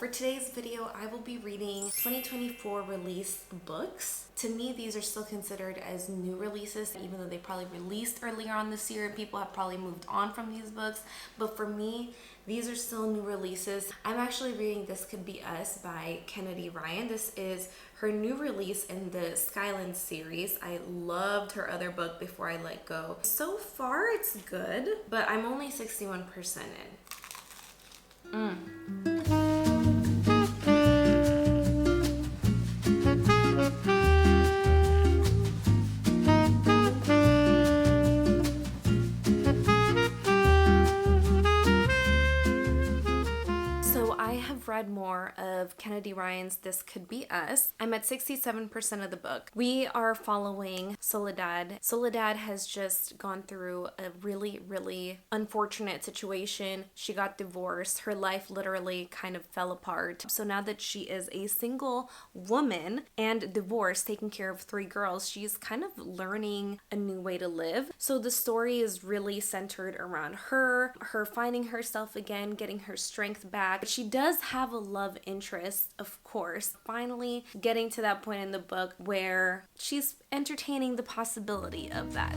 For today's video, I will be reading 2024 release books. To me, these are still considered as new releases, even though they probably released earlier on this year and people have probably moved on from these books. But for me, these are still new releases. I'm actually reading This Could Be Us by Kennedy Ryan. This is her new release in the Skyland series. I loved her other book, Before I Let Go. So far, it's good, but I'm only 61% in. Read more of Kennedy Ryan's This Could Be Us. I'm at 67% of the book. We are following Soledad. Soledad has just gone through a really unfortunate situation. She got divorced. Her life literally kind of fell apart. So now that she is a single woman and divorced, taking care of 3 girls, she's kind of learning a new way to live. So the story is really centered around her finding herself again, getting her strength back. But she does have a love interest, of course, finally getting to that point in the book where she's entertaining the possibility of that.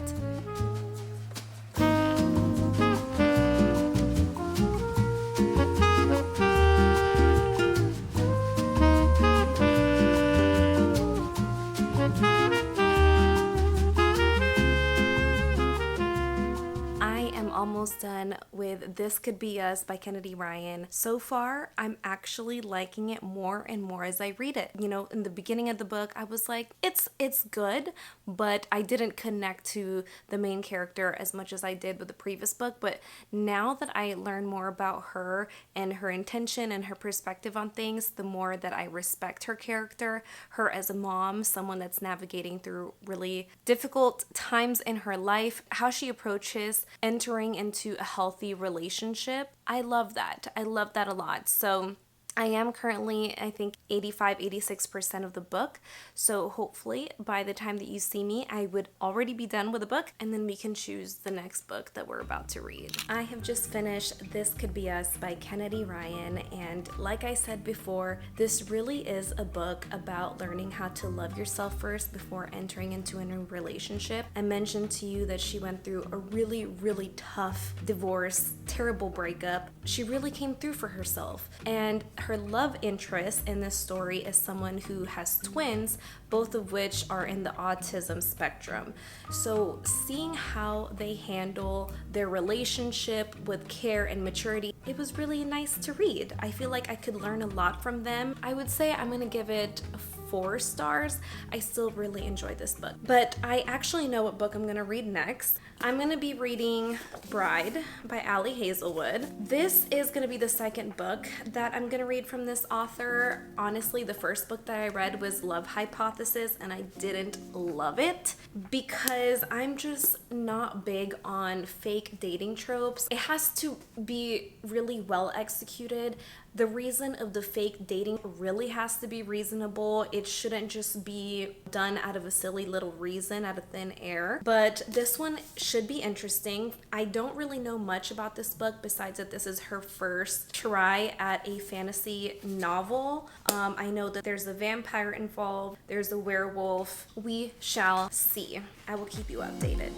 Almost done with This Could Be Us by Kennedy Ryan. So far, I'm actually liking it more and more as I read it. You know, in the beginning of the book, I was like, it's good, but I didn't connect to the main character as much as I did with the previous book. But now that I learn more about her and her intention and her perspective on things, the more that I respect her character, her as a mom, someone that's navigating through really difficult times in her life, how she approaches entering into a healthy relationship. I love that. I love that a lot. So I am currently, I think, 86% of the book. So hopefully by the time that you see me, I would already be done with the book, and then we can choose the next book that we're about to read. I have just finished This Could Be Us by Kennedy Ryan, and like I said before, this really is a book about learning how to love yourself first before entering into a new relationship. I mentioned to you that she went through a really tough divorce, terrible breakup. She really came through for herself, and her love interest in this story is someone who has twins, both of which are in the autism spectrum. So seeing how they handle their relationship with care and maturity, it was really nice to read. I feel like I could learn a lot from them. I would say I'm gonna give it 4 stars. I still really enjoyed this book. But I actually know what book I'm gonna read next. I'm gonna be reading Bride by Ali Hazelwood. This is gonna be the second book that I'm gonna read from this author. Honestly, the first book that I read was Love Hypothesis, and I didn't love it because I'm just not big on fake dating tropes. It has to be really well executed. The reason of the fake dating really has to be reasonable. It shouldn't just be done out of a silly little reason out of thin air. But this one should be interesting. I don't really know much about this book besides that this is her first try at a fantasy novel. I know that there's a vampire involved, there's a werewolf. We shall see. I will keep you updated.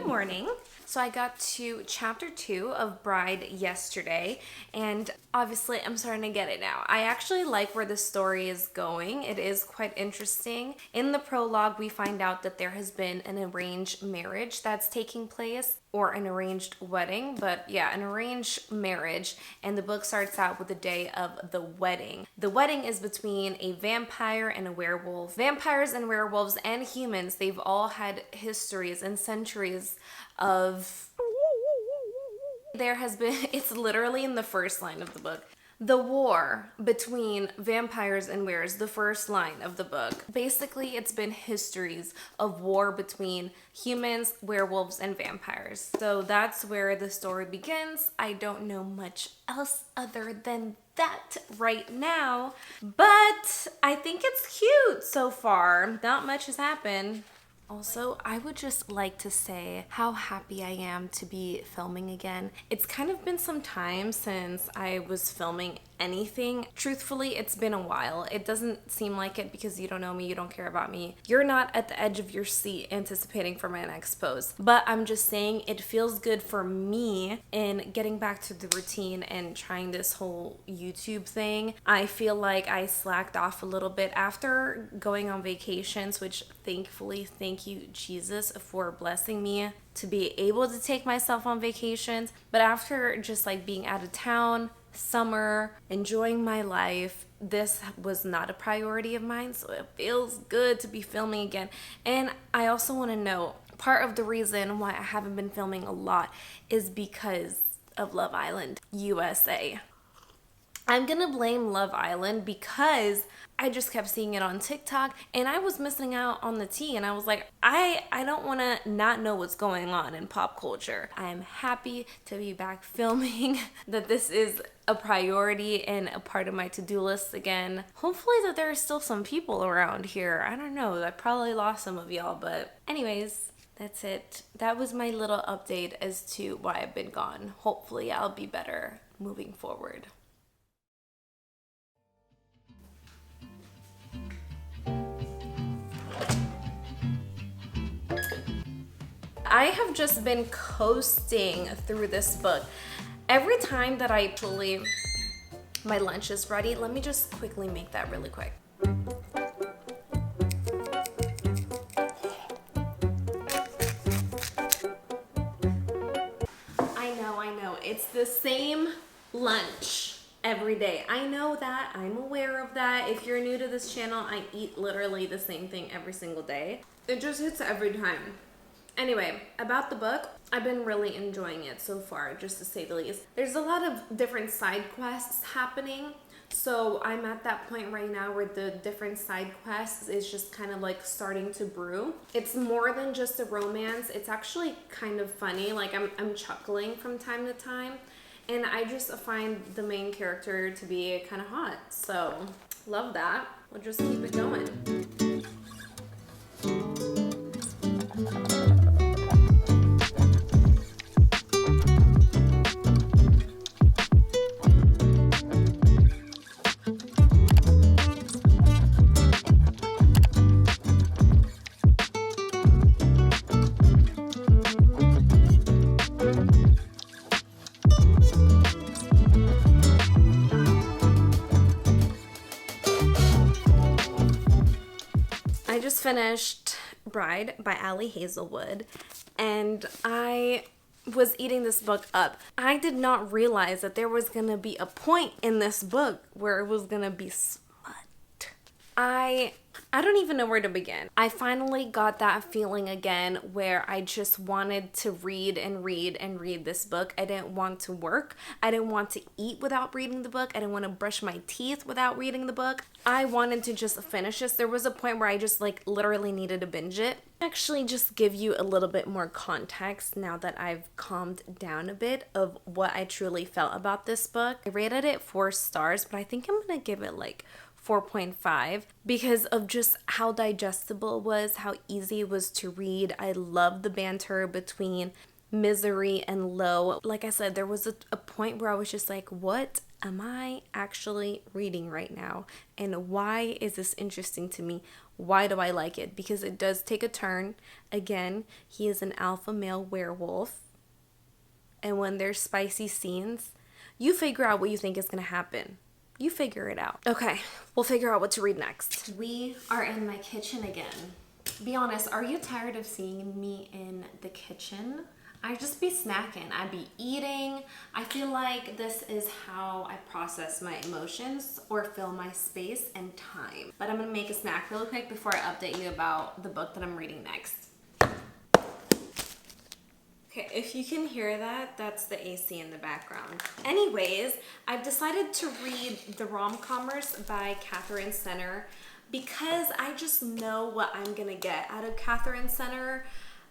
Morning. So I got to chapter 2 of Bride yesterday, and obviously I'm starting to get it now. I actually like where the story is going. It is quite interesting. In the prologue, we find out that there has been an arranged marriage that's taking place, or an arranged wedding, but yeah, an arranged marriage, and the book starts out with the day of the wedding. The wedding is between a vampire and a werewolf. Vampires and werewolves and humans, they've all had histories and centuries of... There has been, it's literally in the first line of the book. The war between vampires and werewolves, the first line of the book. Basically, it's been histories of war between humans, werewolves, and vampires. So that's where the story begins. I don't know much else other than that right now, but I think it's cute so far. Not much has happened. Also, I would just like to say how happy I am to be filming again. It's kind of been some time since I was filming anything. Truthfully, it's been a while. It doesn't seem like it because you don't know me, you don't care about me. You're not at the edge of your seat anticipating for my next post. But I'm just saying it feels good for me in getting back to the routine and trying this whole YouTube thing. I feel like I slacked off a little bit after going on vacations, which thankfully, thank you, Jesus, for blessing me to be able to take myself on vacations. But after just like being out of town, summer, enjoying my life, this was not a priority of mine, so it feels good to be filming again. And I also want to know, part of the reason why I haven't been filming a lot is because of Love Island USA. I'm gonna blame Love Island because I just kept seeing it on TikTok and I was missing out on the tea, and I was like, I don't want to not know what's going on in pop culture. I am happy to be back filming, that this is a priority and a part of my to-do list again. Hopefully that there are still some people around here. I don't know, I probably lost some of y'all, but anyways, that's it. That was my little update as to why I've been gone. Hopefully I'll be better moving forward. I have just been coasting through this book. Every time that I actually, my lunch is ready. Let me just quickly make that really quick. I know, it's the same lunch every day. I know that, I'm aware of that. If you're new to this channel, I eat literally the same thing every single day. It just hits every time. Anyway, about the book, I've been really enjoying it so far, just to say the least. There's a lot of different side quests happening, so I'm at that point right now where the different side quests is just kind of like starting to brew. It's more than just a romance. It's actually kind of funny. Like I'm chuckling from time to time, and I just find the main character to be kind of hot. So love that. We'll just keep it going. I just finished Bride by Ali Hazelwood, and I was eating this book up. I did not realize that there was gonna be a point in this book where it was gonna be smut. I don't even know where to begin. I finally got that feeling again where I just wanted to read and read and read this book. I didn't want to work. I didn't want to eat without reading the book. I didn't want to brush my teeth without reading the book. I wanted to just finish this. There was a point where I just like literally needed to binge it. Actually, just give you a little bit more context now that I've calmed down a bit of what I truly felt about this book. I rated it 4 stars, but I think I'm gonna give it like 4.5 because of just how digestible it was, how easy it was to read. I love the banter between Misery and Lo. Like I said, there was a point where I was just like, what am I actually reading right now? And why is this interesting to me? Why do I like it? Because it does take a turn. Again, he is an alpha male werewolf. And when there's spicy scenes, you figure out what you think is going to happen. You figure it out. Okay, we'll figure out what to read next. We are in my kitchen again. Be honest, are you tired of seeing me in the kitchen? I'd just be snacking. I'd be eating. I feel like this is how I process my emotions or fill my space and time. But I'm gonna make a snack really quick before I update you about the book that I'm reading next. Okay, if you can hear that, that's the AC in the background. Anyways, I've decided to read The Rom-Commers by Catherine Senner because I just know what I'm gonna get out of Catherine Senner.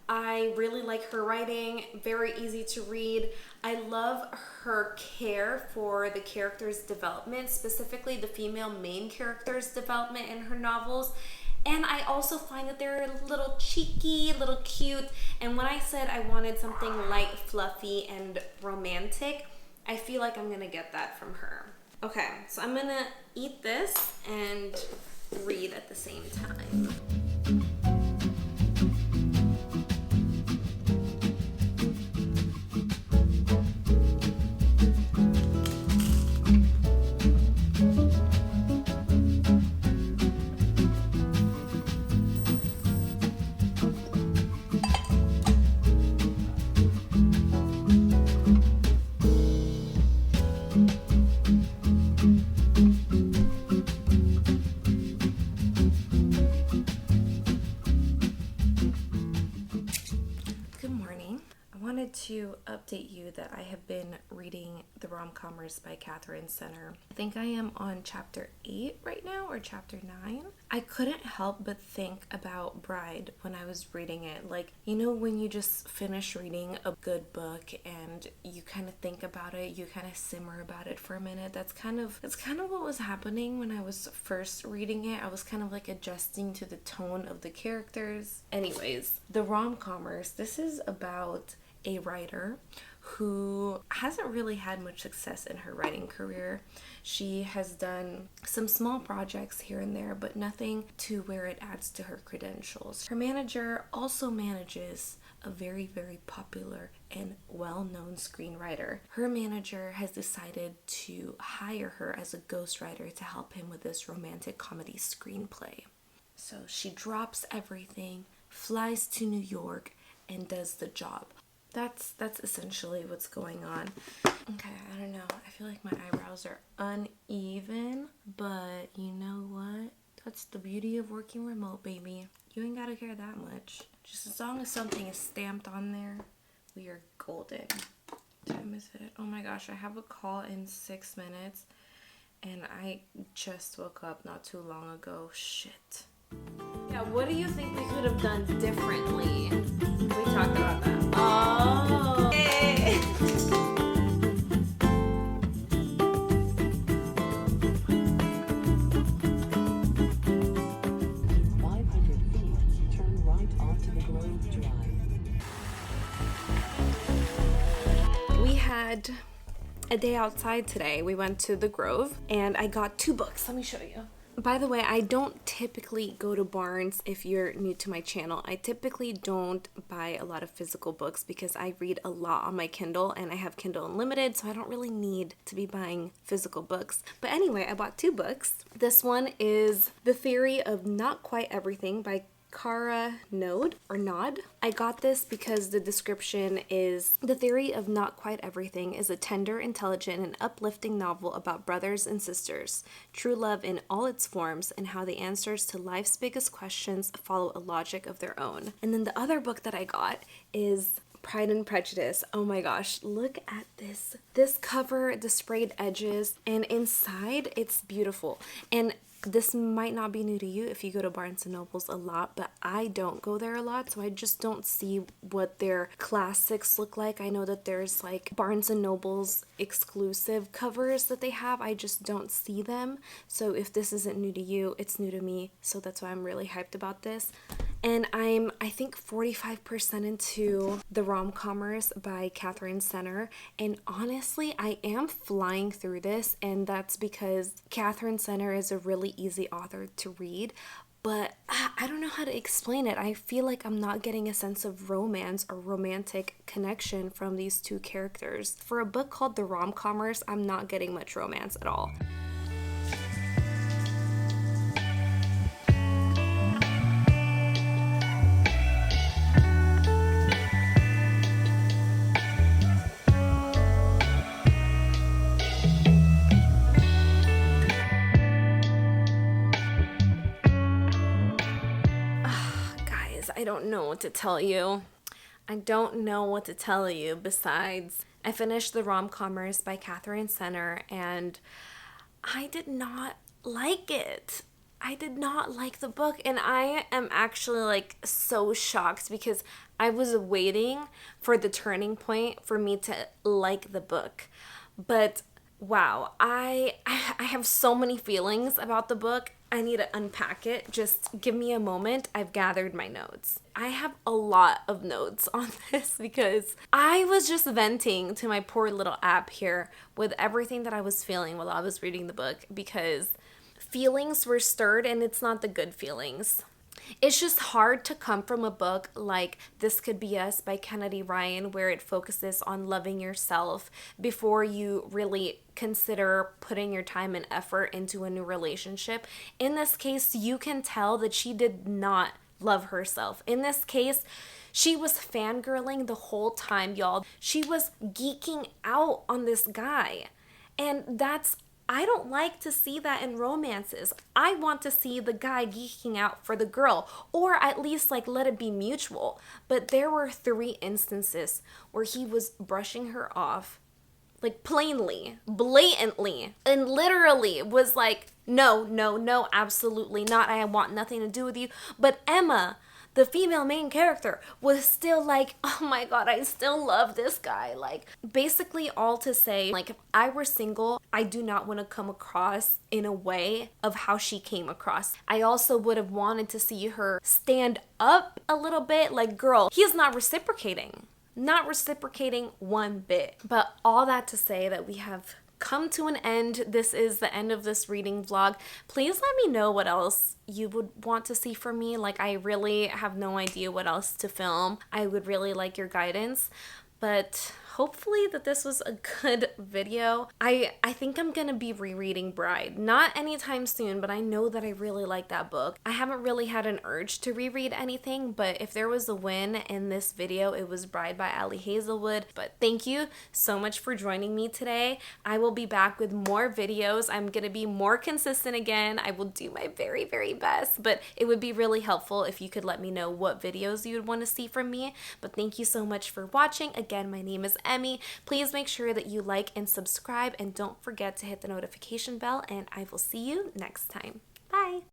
I really like her writing, very easy to read. I love her care for the characters' development, specifically the female main characters' development in her novels. And I also find that they're a little cheeky, a little cute. And when I said I wanted something light, fluffy, and romantic, I feel like I'm gonna get that from her. Okay, so I'm gonna eat this and read at the same time. To update you that I have been reading The Rom-Commers by Catherine Senner. I think I am on chapter 8 right now, or chapter 9. I couldn't help but think about Bride when I was reading it. Like, you know, when you just finish reading a good book and you kind of think about it, you kind of simmer about it for a minute. That's kind of what was happening when I was first reading it. I was kind of like adjusting to the tone of the characters. Anyways, The Rom-Commers, this is about a writer who hasn't really had much success in her writing career. She has done some small projects here and there, but nothing to where it adds to her credentials. Her manager also manages a very, very popular and well-known screenwriter. Her manager has decided to hire her as a ghostwriter to help him with this romantic comedy screenplay. So she drops everything, flies to New York, and does the job. That's essentially what's going on. Okay, I don't know. I feel like my eyebrows are uneven, but you know what? That's the beauty of working remote, baby. You ain't gotta care that much. Just as long as something is stamped on there, we are golden. What time is it? Oh my gosh, I have a call in 6 minutes, and I just woke up not too long ago. Shit. Yeah, what do you think we could have done differently? We talked about that. Oh. Yay. 500 feet, turn right onto the Grove Drive. We had a day outside today. We went to the Grove and I got 2 books. Let me show you. By the way, I don't typically go to Barnes. If you're new to my channel, I typically don't buy a lot of physical books because I read a lot on my Kindle and I have Kindle Unlimited, so I don't really need to be buying physical books. But anyway, I bought 2 books. This one is The Theory of Not Quite Everything by Kara Nod. I got this because the description is: The Theory of Not Quite Everything is a tender, intelligent, and uplifting novel about brothers and sisters, true love in all its forms, and how the answers to life's biggest questions follow a logic of their own. And then the other book that I got is Pride and Prejudice. Oh my gosh, look at this cover, the sprayed edges, and inside it's beautiful. And this might not be new to you if you go to Barnes & Nobles a lot, but I don't go there a lot, so I just don't see what their classics look like. I know that there's like Barnes & Nobles exclusive covers that they have. I just don't see them. So if this isn't new to you, it's new to me. So that's why I'm really hyped about this. And I think 45% into The Rom-Commers by Catherine Senner. And honestly, I am flying through this, and that's because Catherine Senner is a really easy author to read. But I don't know how to explain it. I feel like I'm not getting a sense of romance or romantic connection from these 2 characters. For a book called The Rom-Commers, I'm not getting much romance at all. I don't know what to tell you. I don't know what to tell you besides I finished The Rom-Commers by Catherine Senner, and I did not like it. I did not like the book, and I am actually like so shocked because I was waiting for the turning point for me to like the book. But wow, I have so many feelings about the book. I need to unpack it. Just give me a moment. I've gathered my notes. I have a lot of notes on this because I was just venting to my poor little app here with everything that I was feeling while I was reading the book, because feelings were stirred, and it's not the good feelings. It's just hard to come from a book like This Could Be Us by Kennedy Ryan, where it focuses on loving yourself before you really consider putting your time and effort into a new relationship. In this case, you can tell that she did not love herself. In this case, she was fangirling the whole time, y'all. She was geeking out on this guy. And I don't like to see that in romances. I want to see the guy geeking out for the girl, or at least like let it be mutual. But there were 3 instances where he was brushing her off, like plainly, blatantly, and literally was like, no, no, no, absolutely not. I want nothing to do with you. But Emma, the female main character, was still like, oh my god, I still love this guy. Like, basically all to say, like, if I were single, I do not want to come across in a way of how she came across. I also would have wanted to see her stand up a little bit, like, girl, he is not reciprocating. Not reciprocating one bit. But all that to say that we have come to an end. This is the end of this reading vlog. Please let me know what else you would want to see from me. Like, I really have no idea what else to film. I would really like your guidance. But hopefully that this was a good video. I think I'm gonna be rereading Bride. Not anytime soon, but I know that I really like that book. I haven't really had an urge to reread anything, but if there was a win in this video, it was Bride by Ali Hazelwood. But thank you so much for joining me today. I will be back with more videos. I'm gonna be more consistent again. I will do my very, very best, but it would be really helpful if you could let me know what videos you would want to see from me. But thank you so much for watching. Again, my name is Emmy. Please make sure that you like and subscribe, and don't forget to hit the notification bell, and I will see you next time. Bye!